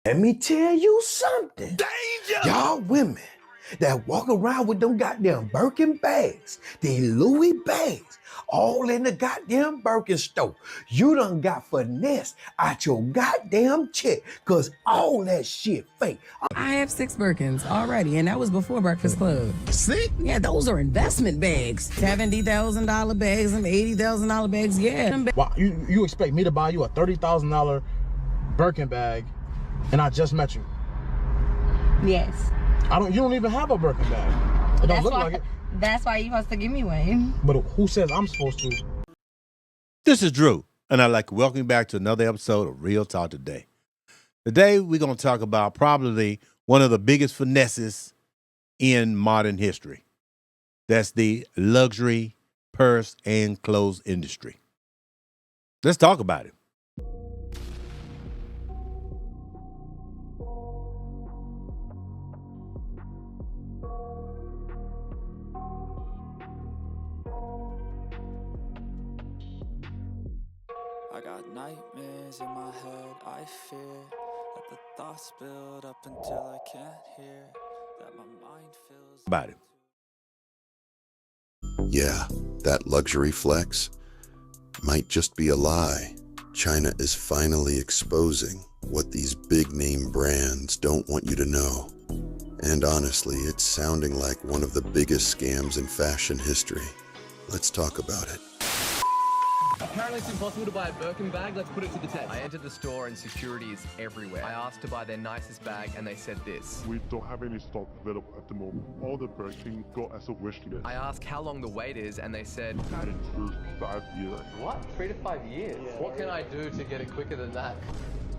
Let me tell you something. Danger! Y'all women that walk around with them goddamn Birkin bags, the Louis bags, all in the goddamn Birkin store. You done got finesse out your goddamn check, cause all that shit fake. I have 6 Birkins already, and that was before Breakfast Club. 6? Yeah, those are investment bags. $70,000 bags and $80,000 bags, yeah. Wow, you expect me to buy you a $30,000 Birkin bag, and I just met you? Yes. You don't even have a Birkin bag. It don't look like it. That's why you're supposed to give me one. But who says I'm supposed to? This is Drew, and I'd like to welcome you back to another episode of Real Talk Today. Today, we're going to talk about probably one of the biggest finesses in modern history. That's the luxury purse and clothes industry. Let's talk about it. I got nightmares in my head, I fear that the thoughts build up until I can't hear, that my mind feels About it. Yeah, that luxury flex might just be a lie. China is finally exposing what these big name brands don't want you to know. And honestly, it's sounding like one of the biggest scams in fashion history. Let's talk about it. Apparently it's impossible to buy a Birkin bag. Let's put it to the test. I entered the store and security is everywhere. I asked to buy their nicest bag and they said this. We don't have any stock available at the moment. All the Birkin go as a wish list. I asked how long the wait is and they said 3 to 5 years. What? 3 to 5 years? Yeah. What can I do to get it quicker than that?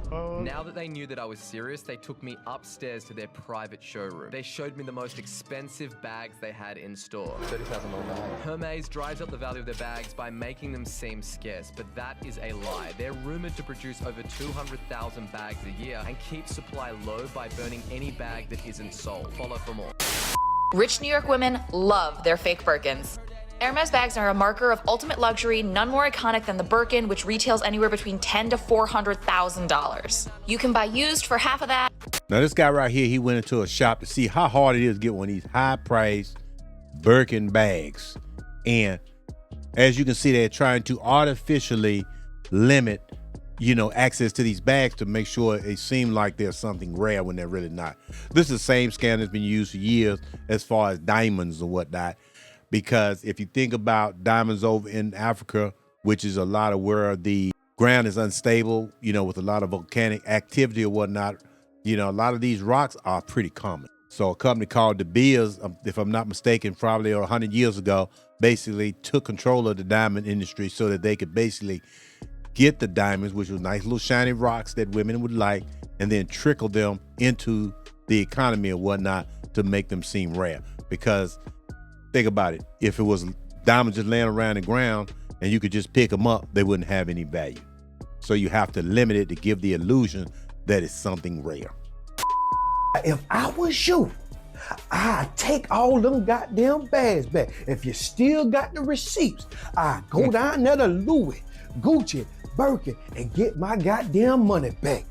Now that they knew that I was serious, they took me upstairs to their private showroom. They showed me the most expensive bags they had in store. $30,000 bag. Hermes drives up the value of their bags by making them seem scarce, but that is a lie. They're rumored to produce over 200,000 bags a year and keep supply low by burning any bag that isn't sold. Follow for more. Rich New York women love their fake Birkins. Hermes bags are a marker of ultimate luxury, none more iconic than the Birkin, which retails anywhere between $10,000 to $400,000. You can buy used for half of that. Now, this guy right here, he went into a shop to see how hard it is to get one of these high-priced Birkin bags. And as you can see, they're trying to artificially limit, access to these bags to make sure it seems like there's something rare when they're really not. This is the same scam that's been used for years as far as diamonds and whatnot. Because if you think about diamonds over in Africa, which is a lot of where the ground is unstable, with a lot of volcanic activity or whatnot, a lot of these rocks are pretty common. So a company called De Beers, if I'm not mistaken, probably 100 years ago, basically took control of the diamond industry so that they could basically get the diamonds, which were nice little shiny rocks that women would like, and then trickle them into the economy and whatnot to make them seem rare. Because think about it. If it was diamonds just laying around the ground and you could just pick them up, they wouldn't have any value. So you have to limit it to give the illusion that it's something rare. If I was you, I'd take all them goddamn bags back. If you still got the receipts, I'd go down there to Louis, Gucci, Birkin, and get my goddamn money back.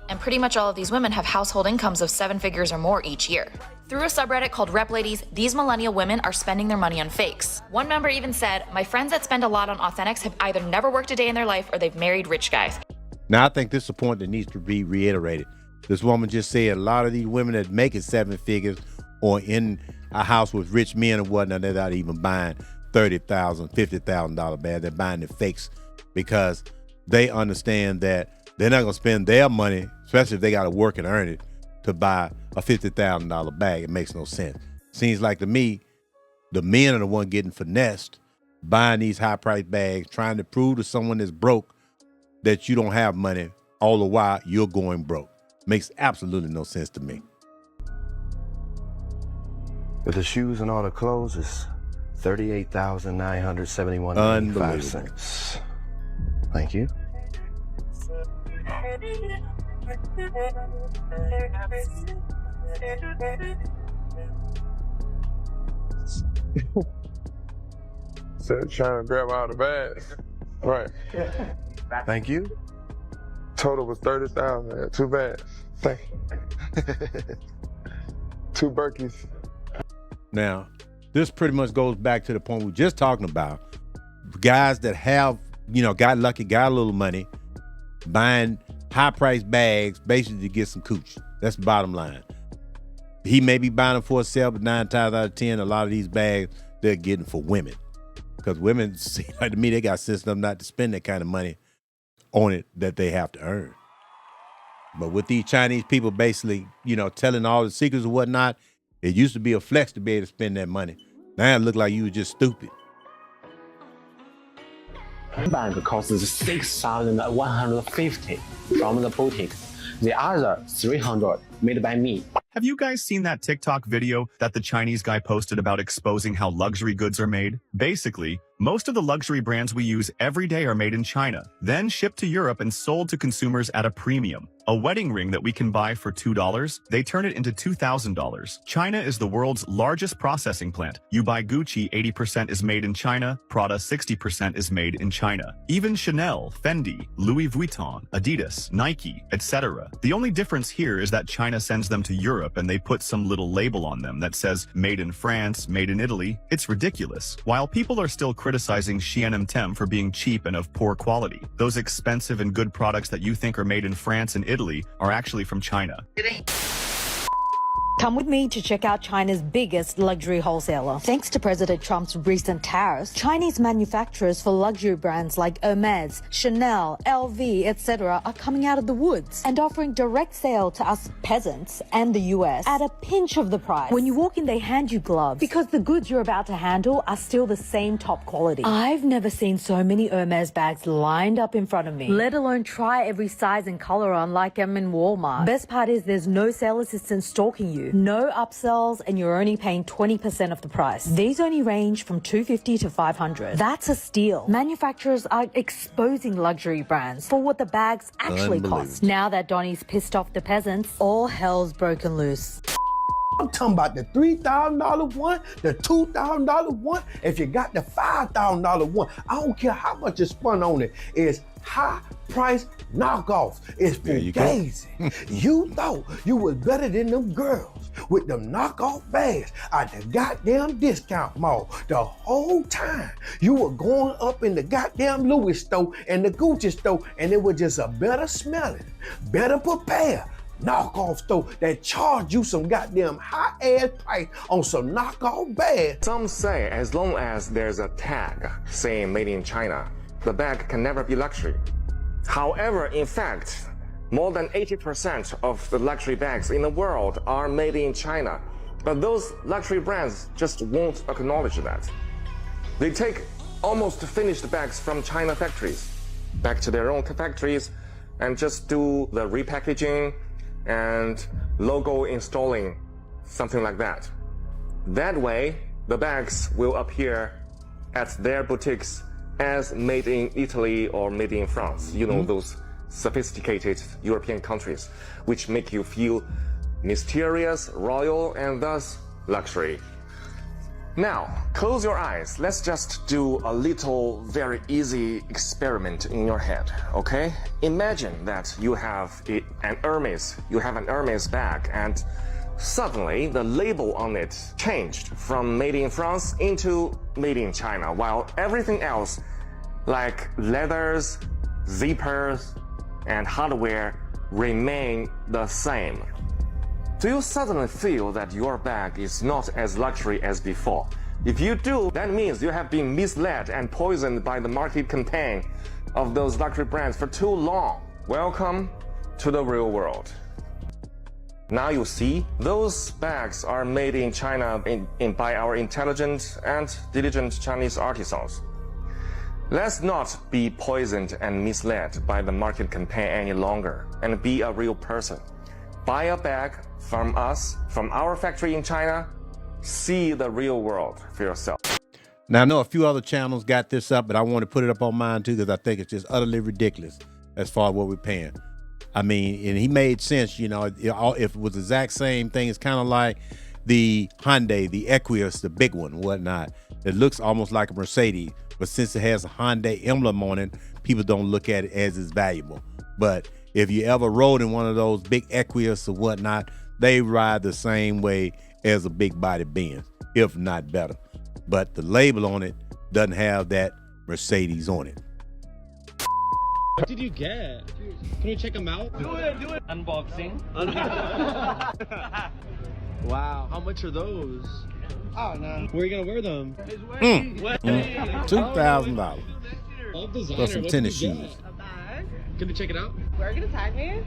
And pretty much all of these women have household incomes of 7 figures or more each year. Through a subreddit called Rep Ladies, these millennial women are spending their money on fakes. One member even said, "My friends that spend a lot on authentics have either never worked a day in their life or they've married rich guys." Now, I think this is a point that needs to be reiterated. This woman just said a lot of these women that make it 7 figures or in a house with rich men and whatnot, they're not even buying $30,000, $50,000 bags. They're buying the fakes because they understand that they're not going to spend their money, especially if they got to work and earn it, to buy a $50,000 bag. It makes no sense. Seems like to me, the men are the one getting finessed, buying these high-priced bags, trying to prove to someone that's broke that you don't have money, all the while you're going broke. Makes absolutely no sense to me. With the shoes and all the clothes, it's $38,971.95. Thank you. Said trying to grab out of the bag. Right. Thank you. Total was 30,000. Too bad. Thank you. 2 Berkeys. Now, this pretty much goes back to the point we were just talking about. Guys that have, got lucky, got a little money, buying high-priced bags basically to get some cooch. That's the bottom line. He may be buying them for himself, but 9 times out of 10, a lot of these bags, they're getting for women. Because women, seem like to me, they got sense enough not to spend that kind of money on it that they have to earn. But with these Chinese people basically, telling all the secrets and whatnot, it used to be a flex to be able to spend that money. Now it look like you were just stupid. Bag costs 6,150 from the boutique. The other 300 made by me. Have you guys seen that TikTok video that the Chinese guy posted about exposing how luxury goods are made? Basically, most of the luxury brands we use every day are made in China, then shipped to Europe and sold to consumers at a premium. A wedding ring that we can buy for $2, they turn it into $2,000. China is the world's largest processing plant. You buy Gucci, 80% is made in China, Prada, 60% is made in China. Even Chanel, Fendi, Louis Vuitton, Adidas, Nike, etc. The only difference here is that China sends them to Europe and they put some little label on them that says made in France, made in Italy. It's ridiculous. While people are still criticizing Xianem for being cheap and of poor quality, those expensive and good products that you think are made in France and Italy are actually from China. Come with me to check out China's biggest luxury wholesaler. Thanks to President Trump's recent tariffs, Chinese manufacturers for luxury brands like Hermes, Chanel, LV, etc. are coming out of the woods and offering direct sale to us peasants and the US at a pinch of the price. When you walk in, they hand you gloves because the goods you're about to handle are still the same top quality. I've never seen so many Hermes bags lined up in front of me, let alone try every size and color on like I'm in Walmart. Best part is there's no sales assistant stalking you. No upsells, and you're only paying 20% of the price. These only range from $250 to $500. That's a steal. Manufacturers are exposing luxury brands for what the bags actually cost. Now that Donnie's pissed off the peasants, all hell's broken loose. I'm talking about the $3,000 one, the $2,000 one. If you got the $5,000 one, I don't care how much is spun on it. It's high price knockoffs. It's fugazi. You thought you was better than them girls with them knockoff bags at the goddamn discount mall. The whole time you were going up in the goddamn Louis store and the Gucci store, and it was just a better smelling, better prepared knockoff store that charge you some goddamn high-ass price on some knockoff bags. Some say as long as there's a tag saying made in China, the bag can never be luxury. However, in fact, more than 80% of the luxury bags in the world are made in China. But those luxury brands just won't acknowledge that. They take almost finished bags from China factories back to their own factories and just do the repackaging and logo installing, something like that. That way, the bags will appear at their boutiques as made in Italy or made in France. You know, those sophisticated European countries, which make you feel mysterious, royal, and thus luxury. Now, close your eyes. Let's just do a little very easy experiment in your head, okay? Imagine that you have an Hermes bag, and suddenly the label on it changed from made in France into made in China, while everything else like leathers, zippers, and hardware remain the same. Do you suddenly feel that your bag is not as luxury as before? If you do, that means you have been misled and poisoned by the market campaign of those luxury brands for too long. Welcome to the real world. Now you see, those bags are made in China by our intelligent and diligent Chinese artisans. Let's not be poisoned and misled by the market campaign any longer and be a real person. Buy a bag from us, from our factory in China. See the real world for yourself. Now, I know a few other channels got this up, but I want to put it up on mine too because I think it's just utterly ridiculous as far as what we're paying. I mean, and he made sense, you know, if it was the exact same thing, it's kind of like the Hyundai, the Equus, the big one, whatnot. It looks almost like a Mercedes, but since it has a Hyundai emblem on it, people don't look at it as valuable. But If you ever rode in one of those big Equus or whatnot, they ride the same way as a big body Benz, if not better. But the label on it doesn't have that Mercedes on it. What did you get? Can we check them out? Do it. Unboxing. Wow, how much are those? Oh no. Where are you gonna wear them? $2,000 for some tennis shoes. Can you check it out? Where are you gonna tag me?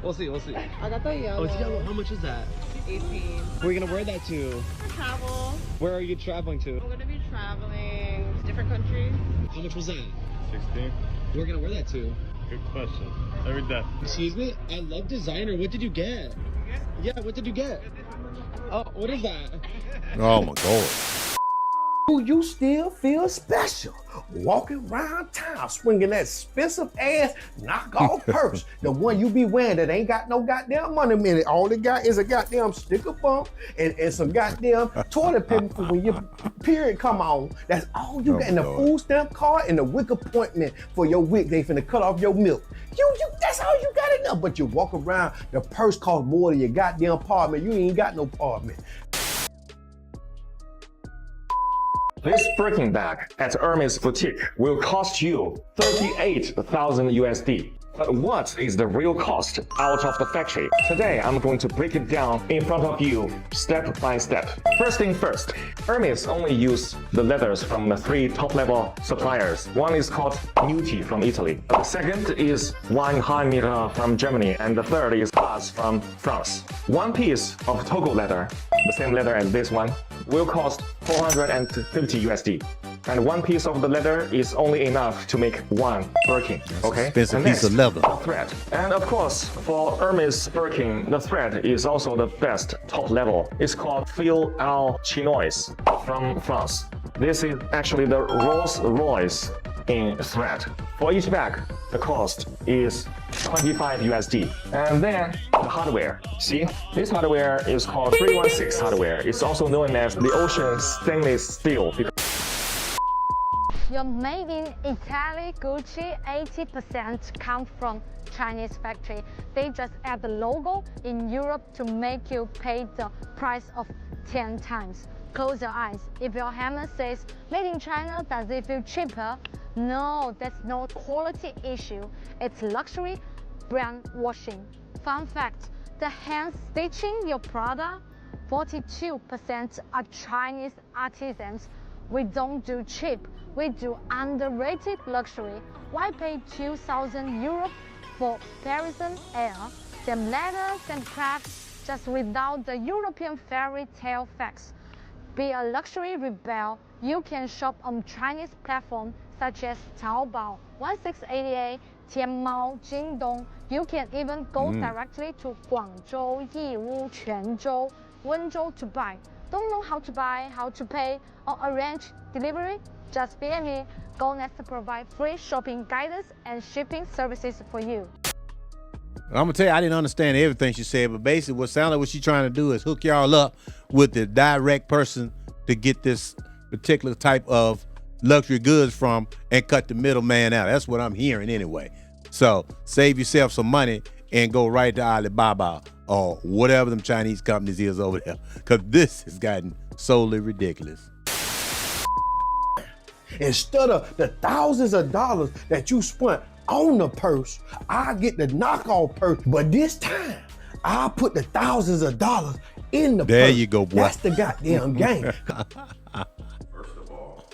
We'll see. We'll see. I got the yellow. Oh, it's yellow. How much is that? 18. Where are you gonna wear that to? Travel. Where are you traveling to? I'm gonna be traveling to different countries. How much was that? 16. Where are you gonna wear that to? Good question. Every day. Excuse me? I love designer. What did you get? Yeah, what did you get? Oh, what is that? Oh my God. Do you still feel special? Walking around town swinging that expensive ass knockoff purse. The one you be wearing that ain't got no goddamn money in it. All it got is a goddamn sticker bump and some goddamn toilet paper for when your period come on. That's all you got. And the food stamp card and the wig appointment for your wig. They finna cut off your milk. That's all you got enough. But you walk around, the purse costs more than your goddamn apartment. You ain't got no apartment. This Birkin bag at Hermes boutique will cost you 38,000 USD. But what is the real cost out of the factory? Today, I'm going to break it down in front of you, step by step. First thing first, Hermes only use the leathers from the 3 top-level suppliers. One is called Nuti from Italy. The second is Weinheim from Germany, and the third is Haas from France. One piece of Togo leather, the same leather as this one, will cost 450 USD. And one piece of the leather is only enough to make one Birkin. Okay? Expensive piece of leather. Thread. And of course, for Hermes Birkin, the thread is also the best top level. It's called Fil al Chinois from France. This is actually the Rolls Royce in thread. For each bag, the cost is 25 USD. And then the hardware. See, this hardware is called 316 hardware. It's also known as the ocean stainless steel. Your made in Italy Gucci 80% come from Chinese factory. They just add the logo in Europe to make you pay the price of 10 times. Close your eyes. If your hammer says made in China, does it feel cheaper? No, that's no quality issue. It's luxury brand washing. Fun fact, the hand stitching your product, 42% are Chinese artisans. We don't do cheap, we do underrated luxury. Why pay 2,000 euros for Parisian air? Them leather, them crafts, just without the European fairy tale facts. Be a luxury rebel, you can shop on Chinese platforms such as Taobao, 1688, Tianmao, Jingdong. You can even go directly to Guangzhou, Yiwu, Quanzhou, Wenzhou to buy. Don't know how to buy, how to pay, or arrange delivery? Just PM me. GoNest to provide free shopping guidance and shipping services for you. I'm gonna tell you, I didn't understand everything she said, but basically what sounded like what she's trying to do is hook y'all up with the direct person to get this particular type of luxury goods from and cut the middleman out. That's what I'm hearing anyway. So save yourself some money and go right to Alibaba or whatever them Chinese companies is over there, because this has gotten solely ridiculous. Instead of the thousands of dollars that you spent on the purse, I get the knockoff purse, but this time I put the thousands of dollars in the purse. There you go, boy. That's the goddamn game. First of all,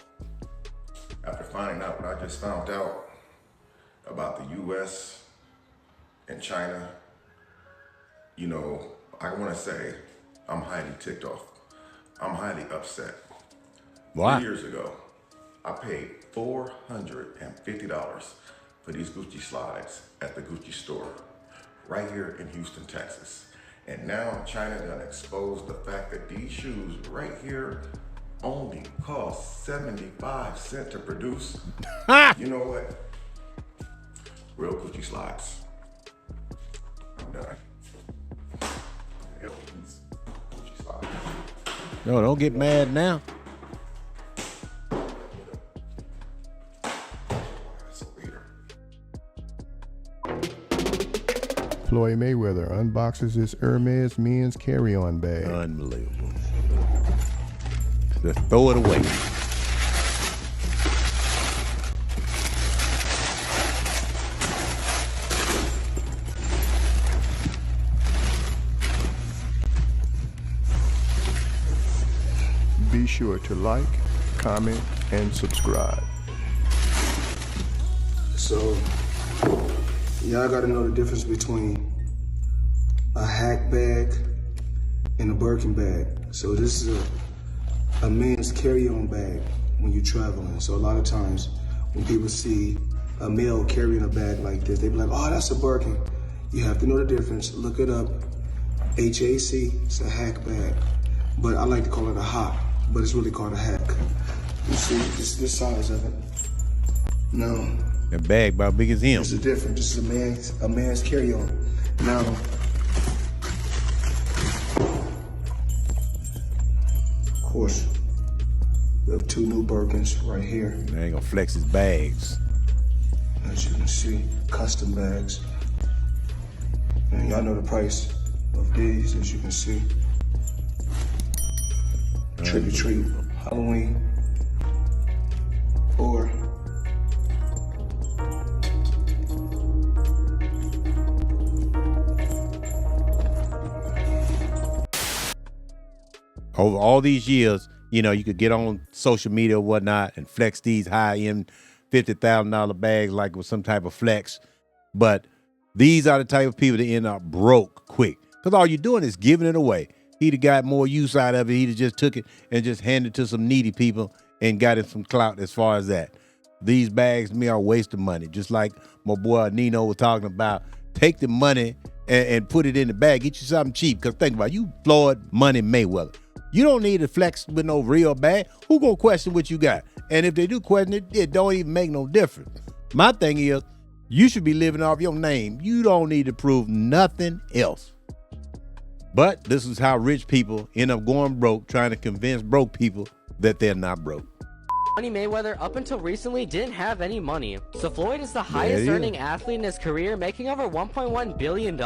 after finding out what I just found out about the US and China, you know, I want to say I'm highly ticked off. I'm highly upset. Why? 3 years ago, I paid $450 for these Gucci slides at the Gucci store right here in Houston, Texas. And now China done exposed the fact that these shoes right here only cost 75 cents to produce. You know what? Real Gucci slides. I'm done. Gucci slides. No, don't get mad now. Floyd Mayweather unboxes his Hermes men's carry-on bag. Unbelievable. Just throw it away. Be sure to like, comment, and subscribe. So, y'all gotta know the difference between a hack bag and a Birkin bag. So this is a men's carry-on bag when you're traveling. So a lot of times when people see a male carrying a bag like this, they be like, oh, that's a Birkin. You have to know the difference. Look it up. HAC, it's a hack bag. But I like to call it a hop, but it's really called a hack. You see, this size of it. No. That bag about big as him. This is different. This is a man's carry-on. Now, of course, we have 2 new Birkins right here. They ain't gonna flex his bags. As you can see, custom bags. And y'all know the price of these, as you can see. Trick or treat, Halloween, or over all these years, you know, you could get on social media or whatnot and flex these high-end $50,000 bags like it was some type of flex. But these are the type of people that end up broke quick. Because all you're doing is giving it away. He'd have got more use out of it. He'd have just took it and just handed it to some needy people and got him some clout as far as that. These bags, to me, are a waste of money. Just like my boy Nino was talking about, take the money and put it in the bag. Get you something cheap. Because think about it, you Floyd Money Mayweather. You don't need to flex with no real bag. Who gonna question what you got? And if they do question it, it don't even make no difference. My thing is, you should be living off your name. You don't need to prove nothing else. But this is how rich people end up going broke, trying to convince broke people that they're not broke. Money Mayweather up until recently didn't have any money, so Floyd is the highest earning athlete in his career, making over $1.1 billion.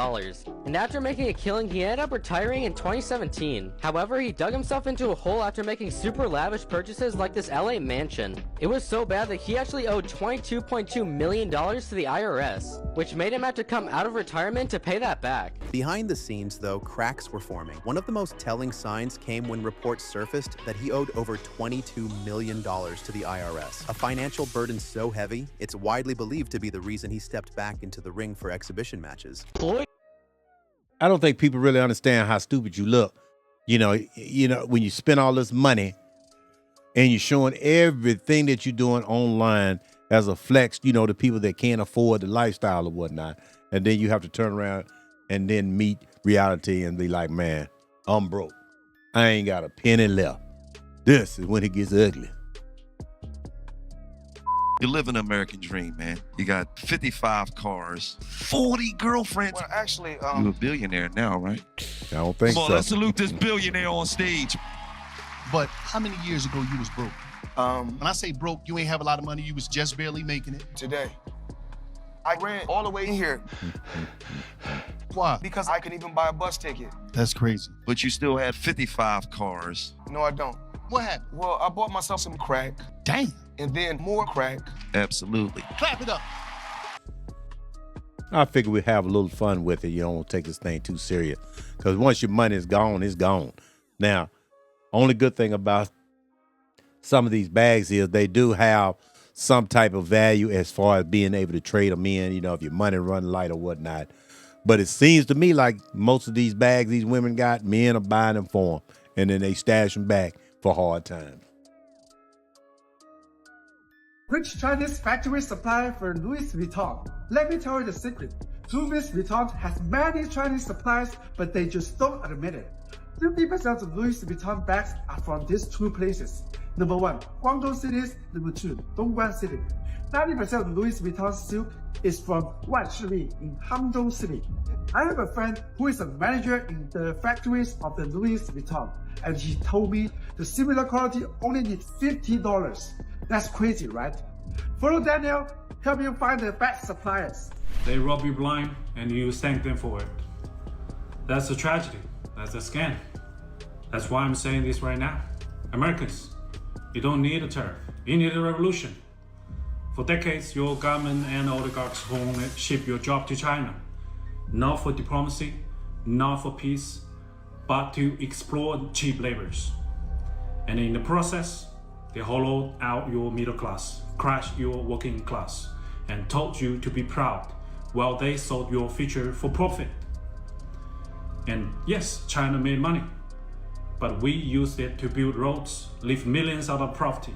And after making a killing, he ended up retiring in 2017. However, he dug himself into a hole after making super lavish purchases like this LA mansion. It was so bad that he actually owed $22.2 million to the IRS, which made him have to come out of retirement to pay that back. Behind the scenes, though, cracks were forming. One of the most telling signs came when reports surfaced that he owed over $22 million to the IRS, a financial burden so heavy, it's widely believed to be the reason he stepped back into the ring for exhibition matches. I don't think people really understand how stupid you look. You know, when you spend all this money and you're showing everything that you're doing online as a flex, you know, to people that can't afford the lifestyle or whatnot. And then you have to turn around and then meet reality and be like, man, I'm broke. I ain't got a penny left. This is when it gets ugly. You live an American dream, man. You got 55 cars, 40 girlfriends. Well, actually, you're a billionaire now, right? I don't think so. Come on, let's salute this billionaire on stage. But how many years ago you was broke? When I say broke, you ain't have a lot of money. You was just barely making it. Today, I ran all the way in here. Why? Because I couldn't even buy a bus ticket. That's crazy. But you still had 55 cars. No, I don't. What happened? Well, I bought myself some crack. Damn. And then more crack. Absolutely. Clap it up. I figure we have a little fun with it. You don't take this thing too serious. Because once your money is gone, it's gone. Now, only good thing about some of these bags is they do have some type of value as far as being able to trade them in, you know, if your money run light or whatnot. But it seems to me like most of these bags these women got, men are buying them for them. And then they stash them back for hard times. Rich Chinese factory supply for Louis Vuitton. Let me tell you the secret. Louis Vuitton has many Chinese suppliers, but they just don't admit it. 50% of Louis Vuitton bags are from these 2 places. Number 1, Guangdong City. Number 2, Dongguan City. 90% of Louis Vuitton silk is from Wanshili in Hangzhou City. I have a friend who is a manager in the factories of the Louis Vuitton, and he told me the similar quality only needs $50. That's crazy, right? Follow Daniel help you find the best suppliers. They rob you blind and you thank them for it. That's a tragedy. That's a scam. That's why I'm saying this right now. Americans, you don't need a tariff. You need a revolution. For decades, your government and oligarchs ship your job to China. Not for diplomacy, not for peace, but to exploit cheap laborers. And in the process, they hollowed out your middle class, crushed your working class, and told you to be proud while they sold your future for profit. And yes, China made money, but we used it to build roads, lift millions out of poverty,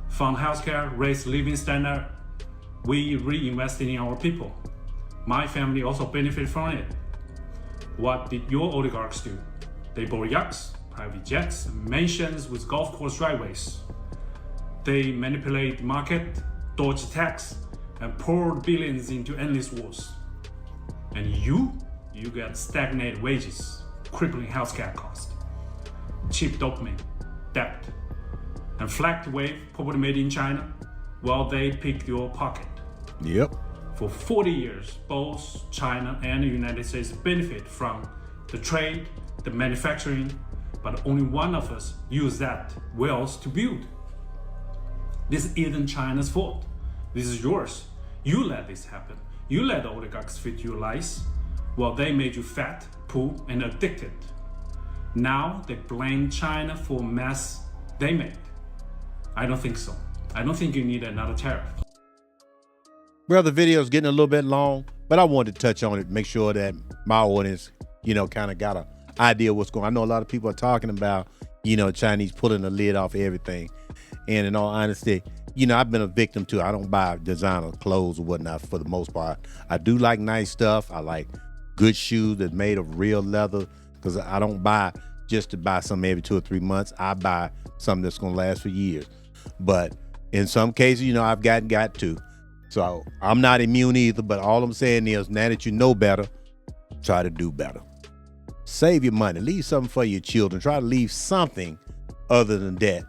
fund healthcare, raise living standard. We reinvested in our people. My family also benefited from it. What did your oligarchs do? They bought yachts, private jets, mansions with golf course driveways. They manipulate the market, dodged tax, and poured billions into endless wars. And you get stagnated wages, crippling healthcare costs, cheap dopamine, debt, and flagged wave property made in China while they pick your pocket. Yep. For 40 years, both China and the United States benefit from the trade, the manufacturing, but only one of us use that wealth to build. This isn't China's fault. This is yours. You let this happen. You let the oligarchs fit your lies while they made you fat, poor, and addicted. Now they blame China for mess they made. I don't think so. I don't think you need another tariff. Well, the video is getting a little bit long, but I wanted to touch on it, make sure that my audience, kind of got an idea of what's going on. I know a lot of people are talking about, Chinese pulling the lid off everything. And in all honesty, I've been a victim too. I don't buy designer clothes or whatnot for the most part. I do like nice stuff. I like good shoes that's made of real leather, because I don't buy just to buy something every 2 or 3 months. I buy something that's going to last for years. But in some cases, I've got to. So I'm not immune either, but all I'm saying is, now that you know better, try to do better. Save your money. Leave something for your children. Try to leave something other than debt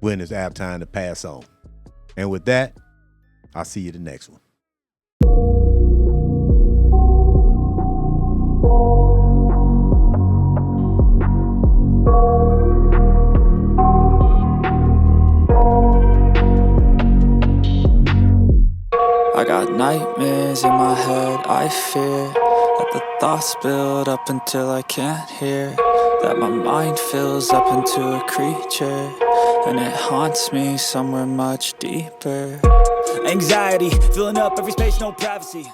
when it's our time to pass on. And with that, I'll see you the next one. I got nightmares in my head, I fear that the thoughts build up until I can't hear, that my mind fills up into a creature, and it haunts me somewhere much deeper. Anxiety, filling up every space, no privacy.